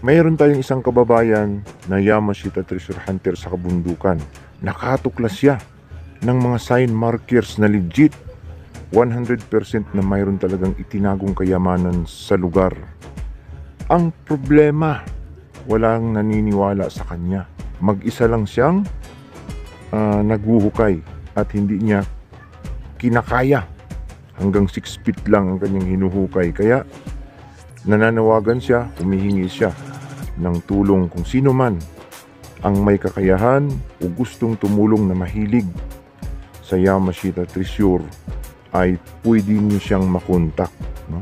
Mayroon tayong isang kababayan na Yamashita Treasure Hunter sa kabundukan. Nakatuklas siya ng mga sign markers na legit. 100% na mayroon talagang itinagong kayamanan sa lugar. Ang problema, walang naniniwala sa kanya. Mag-isa lang siyang naghuhukay at hindi niya kinakaya. Hanggang 6 feet lang ang kanyang hinuhukay. Kaya nananawagan siya, humihingi siya ng tulong kung sino man ang may kakayahan o gustong tumulong na mahilig sa Yamashita Treasure ay pwede niyo siyang makontak, no?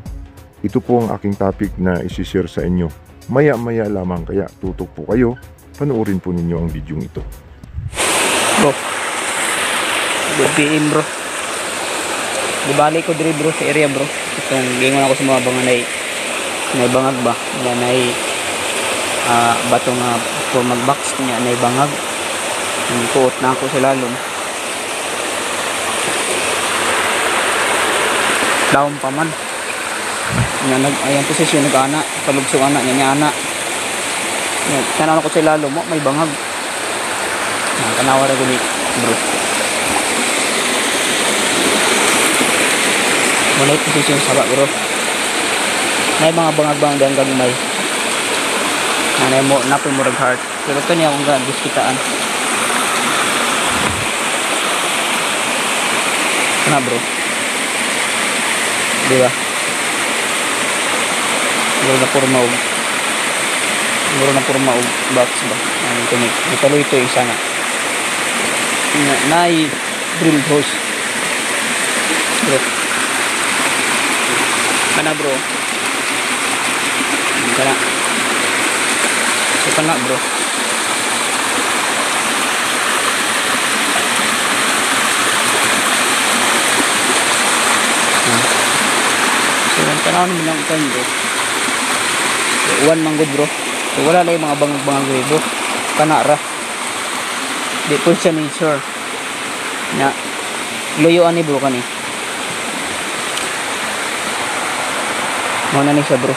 Ito po ang aking topic na isi-share sa inyo. Maya-maya lamang, kaya tutok po kayo. Panoorin po ninyo ang video ito. Bro, good PM bro. Dibalik ko diri bro sa area bro. Itong gingon ako sa mga banganay. May bangag ba? Yan ay bato nga for mag-box niya na bangag. Kuot na ako sa lalom. Daon pa man. Ayan posisyon nag-ana. Palugsong anak niya anak. Tanaw ko sa lalom mo, may bangag. Tanawa ra guni bro. Muna yung posisyon sa bro. May mga bangag-bangag dahil gagmay. Nanay mo, napin mo rag-heart. Pero ito niya akong giskitaan. Ano bro? Diba? Muro na purma og box ba? Ano ito ni? Italo ito yung isa nga. Nay drill hose. Bro. Kana bro. Kana. So kana bro. So kana naman ang time bro. Uwan manggod bro. So wala na yung mga bangag-bangag bro. Kana ra. Di po siya nature. Na luyuan ni bro kani. Mana ni siya bro.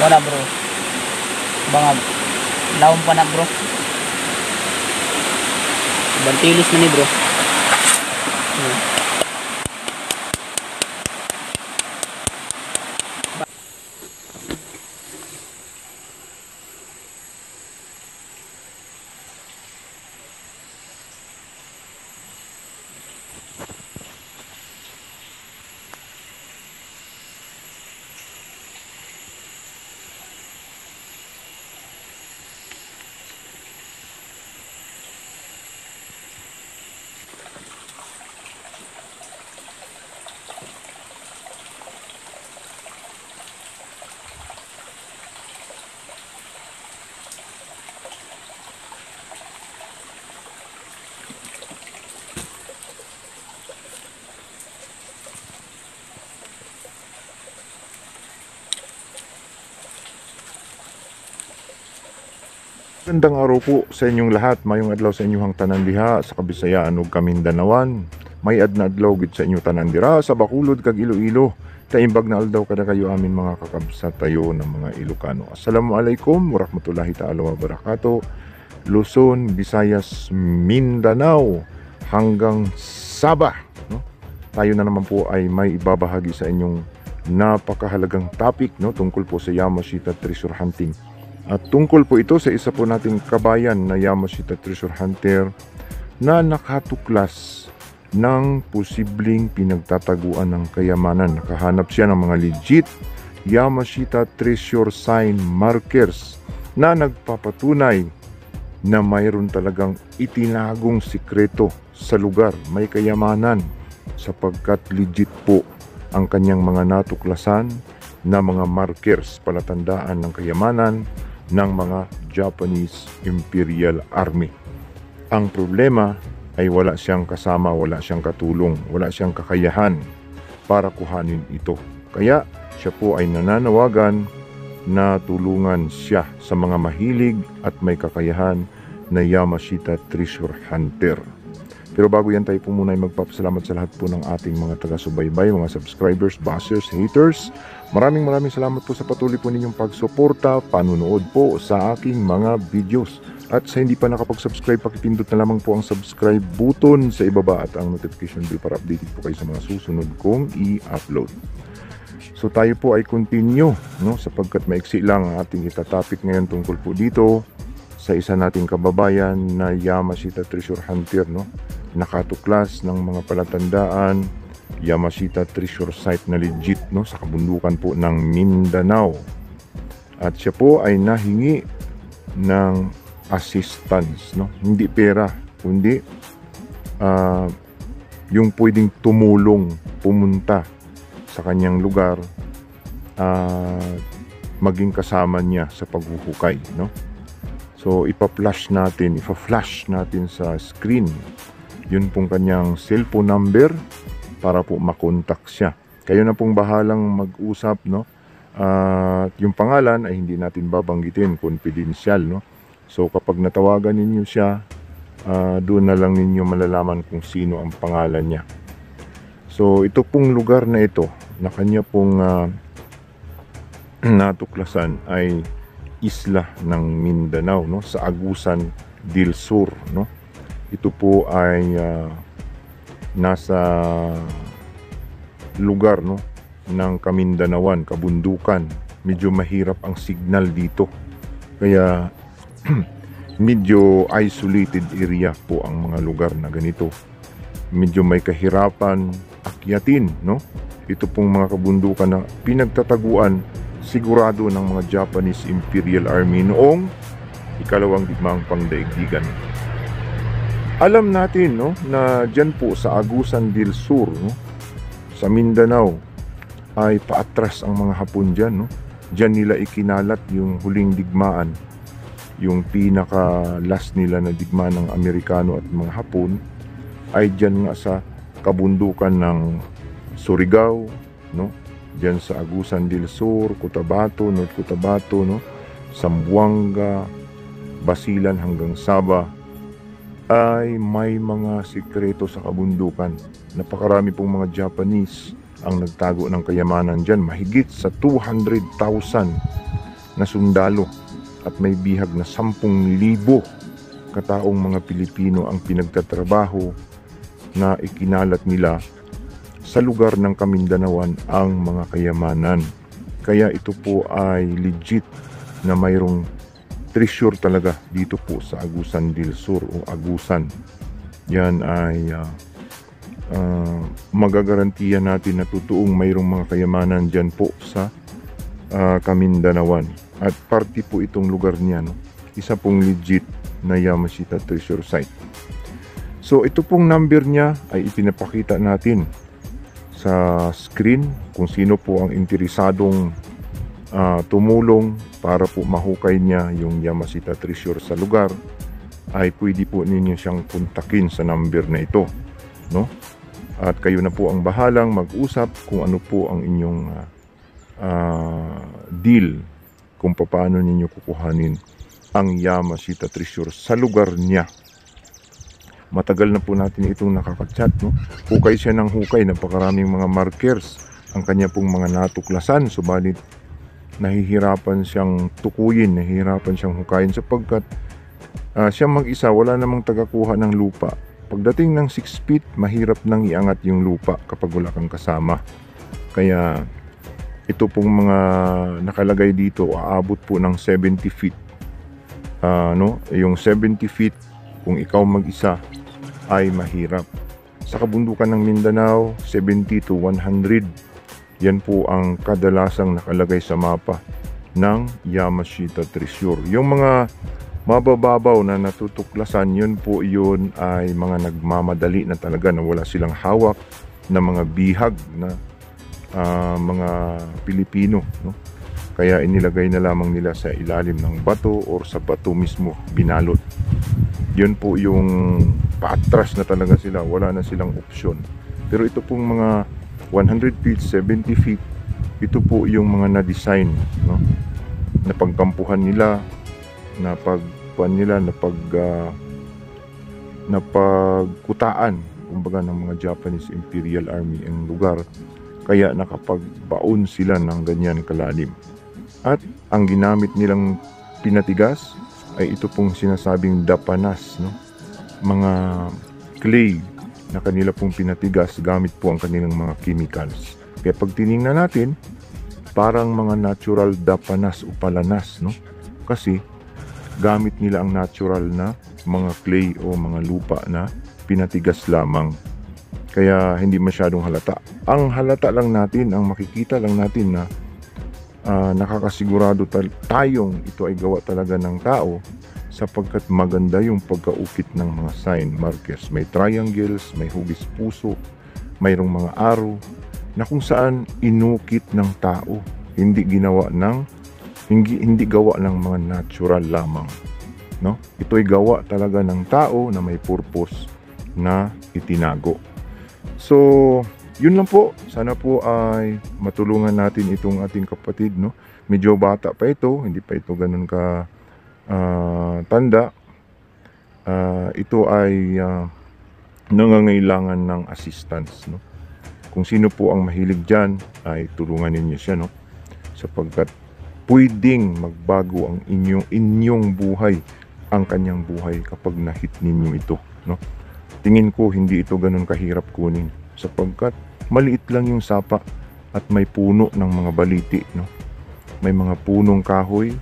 Wala bro. Bangag. Laom pa na bro. Bantilis na ni bro. Magandang araw po sa inyong lahat. Mayong adlaw sa inyong tanan diha sa Kabisayaan ug Kamindanawan. May adna adlaw gid sa inyo tanan dira sa Bacolod kag Iloilo. Taimbag na aldaw kada kayo amin mga kakabsat tayo ng mga Ilocano. Assalamualaikum warahmatullahi taala wabarakatuh. Luzon, Visayas, Mindanao hanggang Sabah, no? Tayo na naman po ay may ibabahagi sa inyong napakahalagang topic, no, tungkol po sa Yamashita Treasure Hunting. At tungkol po ito sa isa po nating kabayan na Yamashita Treasure Hunter na nakatuklas ng posibleng pinagtataguan ng kayamanan. Nakahanap siya ng mga legit Yamashita Treasure sign markers na nagpapatunay na mayroon talagang itinagong sikreto sa lugar. May kayamanan sapagkat legit po ang kanyang mga natuklasan na mga markers, palatandaan ng kayamanan ng mga Japanese Imperial Army. Ang problema, ay wala siyang kasama, wala siyang katulong, wala siyang kakayahan para kuhanin ito. Kaya siya po ay nananawagan na tulungan siya sa mga mahilig at may kakayahan na Yamashita Treasure Hunter. Pero bago yan, tayo po muna ay magpapasalamat sa lahat po ng ating mga taga-subaybay, mga subscribers, bashers, haters. Maraming salamat po sa patuloy po ninyong pagsuporta, panunood po sa aking mga videos. At sa hindi pa nakapag-subscribe, pakipindot na lamang po ang subscribe button sa ibaba at ang notification bell para updated po kayo sa mga susunod kong i-upload. So tayo po ay continue, no, sapagkat maiksi lang ang ating itatopic ngayon tungkol po dito sa isa nating kababayan na Yamashita Treasure Hunter, no. Nakatuklas ng mga palatandaan, Yamashita Treasure Site na legit, no, sa kabundukan po ng Mindanao. At siya po ay nahingi ng assistance, no, hindi pera, kundi yung pwedeng tumulong, pumunta sa kanyang lugar, maging kasama niya sa paghuhukay, no. So ipa-flash natin sa screen yun pong kanyang cellphone number para po makontak siya. Kayo na pong bahalang mag-usap, no. Yung pangalan ay hindi natin babanggitin, confidential, no. So kapag natawagan ninyo siya, doon na lang ninyo malalaman kung sino ang pangalan niya. So ito pong lugar na ito na kanya pong natuklasan ay isla ng Mindanao, no, sa Agusan del Sur, no. Ito po ay nasa lugar, no, ng Kamindanawan, kabundukan. Medyo mahirap ang signal dito. Kaya medyo isolated area po ang mga lugar na ganito. Medyo may kahirapan akyatin, no. Ito pong mga kabundukan na pinagtataguan sigurado ng mga Japanese Imperial Army noong ikalawang digmaang pangdaigdigan. Alam natin, no, na dyan po sa Agusan del Sur, no, sa Mindanao ay paatras ang mga Hapon dyan, no. Dyan nila ikinalat yung huling digmaan, yung pinaka last nila na digmaan ng Amerikano at mga Hapon ay dyan nga sa kabundukan ng Surigao, no, dyan sa Agusan del Sur, Cotabato, North Cotabato, no, Zamboanga, Basilan hanggang Saba, ay may mga sikreto sa kabundukan. Napakarami pong mga Japanese ang nagtago ng kayamanan dyan. Mahigit sa 200,000 na sundalo at may bihag na 10,000 kataong mga Pilipino ang pinagtatrabaho na ikinalat nila sa lugar ng Kamindanawan ang mga kayamanan. Kaya ito po ay legit na mayroong treasure talaga dito po sa Agusan del Sur o Agusan. Yan ay magagarantiya natin na totoong mayroong mga kayamanan dyan po sa Kamindanawan. At parte po itong lugar niya, no? Isa pong legit na Yamashita Treasure Site. So ito pong number niya ay ipinapakita natin sa screen. Kung sino po ang interesadong tumulong para po mahukay niya yung Yamashita Treasure sa lugar, ay pwede po ninyo siyang kontakin sa number na ito, no? At kayo na po ang bahalang mag-usap kung ano po ang inyong deal kung paano ninyo kukuhanin ang Yamashita Treasure sa lugar niya. Matagal na po natin itong nakaka-chat, no? Hukay siya ng hukay, napakaraming mga markers ang kanya pong mga natuklasan, subalit nahihirapan siyang tukuyin, nahihirapan siyang hukayin sapagkat siya mag-isa, wala namang tagakuha ng lupa. Pagdating ng 6 feet, mahirap nang iangat yung lupa kapag wala kang kasama. Kaya ito pong mga nakalagay dito, aabot po ng 70 feet. No? Yung 70 feet, kung ikaw mag-isa, ay mahirap. Sa kabundukan ng Mindanao, 70 to 100. Yan po ang kadalasang nakalagay sa mapa ng Yamashita Treasure. Yung mga mabababaw na natutuklasan, yun ay mga nagmamadali na talaga na wala silang hawak na mga bihag na mga Pilipino, no? Kaya inilagay na lamang nila sa ilalim ng bato or sa bato mismo binalot. yun po yung paatras na talaga sila, wala na silang opsyon. Pero ito pong mga 100 feet, 70 feet, ito po yung mga na-design, no? Na pagkampuhan nila, na pagpuan nila, na pagkutaan, kumbaga, ng mga Japanese Imperial Army ang lugar. Kaya nakapagbaon sila ng ganyan kalalim. At ang ginamit nilang pinatigas ay ito pong sinasabing dapanas, no? Mga clay na kanila pong pinatigas gamit po ang kanilang mga chemicals. Kaya pag tiningnan natin, parang mga natural dapanas o palanas, no? Kasi gamit nila ang natural na mga clay o mga lupa na pinatigas lamang. Kaya hindi masyadong halata. Ang halata lang natin, ang makikita lang natin na nakakasigurado tayong ito ay gawa talaga ng tao sapagkat maganda yung pagkaukit ng mga sign markers. May triangles, may hugis puso, mayroong mga arrow na kung saan inukit ng tao. Hindi gawa ng mga natural lamang, no? Ito ay gawa talaga ng tao na may purpose na itinago. So, yun lang po. Sana po ay matulungan natin itong ating kapatid, no? Medyo bata pa ito, hindi pa ito ganun ka tanda. Ito ay nangangailangan ng assistance, no? Kung sino po ang mahilig dyan, ay tulungan ninyo siya, no? Sapagkat pwedeng magbago ang inyong buhay, ang kanyang buhay kapag na-hit ninyo ito, no? Tingin ko hindi ito ganun kahirap kunin sapagkat maliit lang yung sapa at may puno ng mga baliti, no? May mga punong kahoy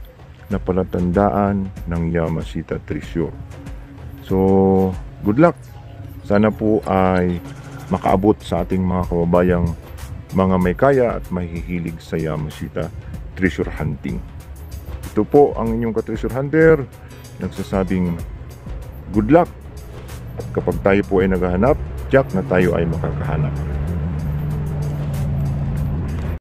na palatandaan ng Yamashita Treasure. So, good luck. Sana po ay makaabot sa ating mga kababayang mga may kaya at mahihilig sa Yamashita Treasure Hunting. Ito po ang inyong ka-treasure hunter nagsasabing good luck. At kapag tayo po ay naghahanap, tiyak na tayo ay makakahanap.